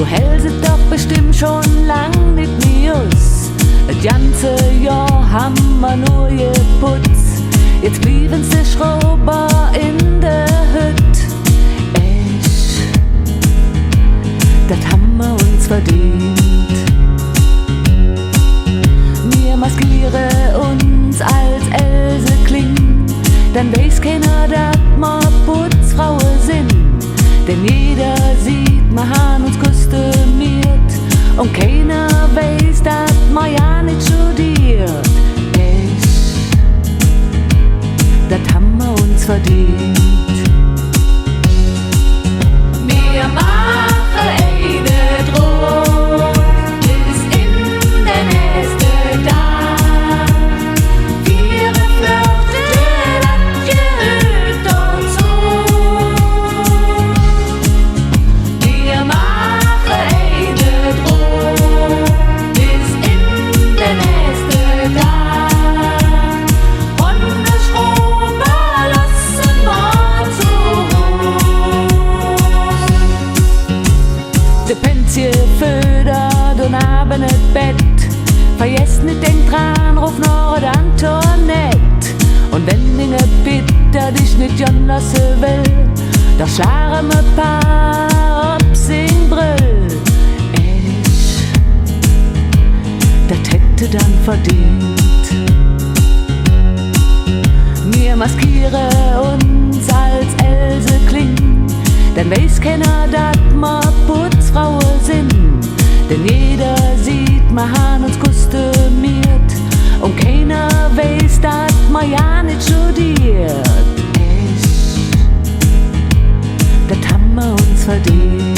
Du hältst doch bestimmt schon lang nicht mehr aus. Das ganze Jahr haben wir nur geputzt. Jetzt blieben sie Schrauber in der Hütte. Echt, das haben wir uns verdient. Wir maskieren uns als Else Kling, dann weiß keiner, dass wir Putzfrauen sind. Denn jeder sieht, wir haben uns kostümiert und keiner weiß, dass wir ja nicht studiert. Echt, das haben wir uns verdient. Wir machen eine Drohung bis in den nächsten Tag. Wir flirten, das gehört dazu. Wir machen eine Drohung bis in den nächsten Tag. Und das Schrauber lassen wir zu. Der Pensie fördert und haben nicht Bett. Vergesst nicht den Tran, ruf noch an Antoinette. Und wenn Dinge bitter dich nicht John lassen will, da schlaren wir paar ob sing Brill. Ich, das hätte dann verdient. Wir maskieren uns als Else Kling, dann weiß keiner, dass wir Putzfrauen sind. Denn jeder sieht, wir haben uns kostümiert und keiner weiß, dass wir ja nicht studiert. Echt, das haben wir uns verdient.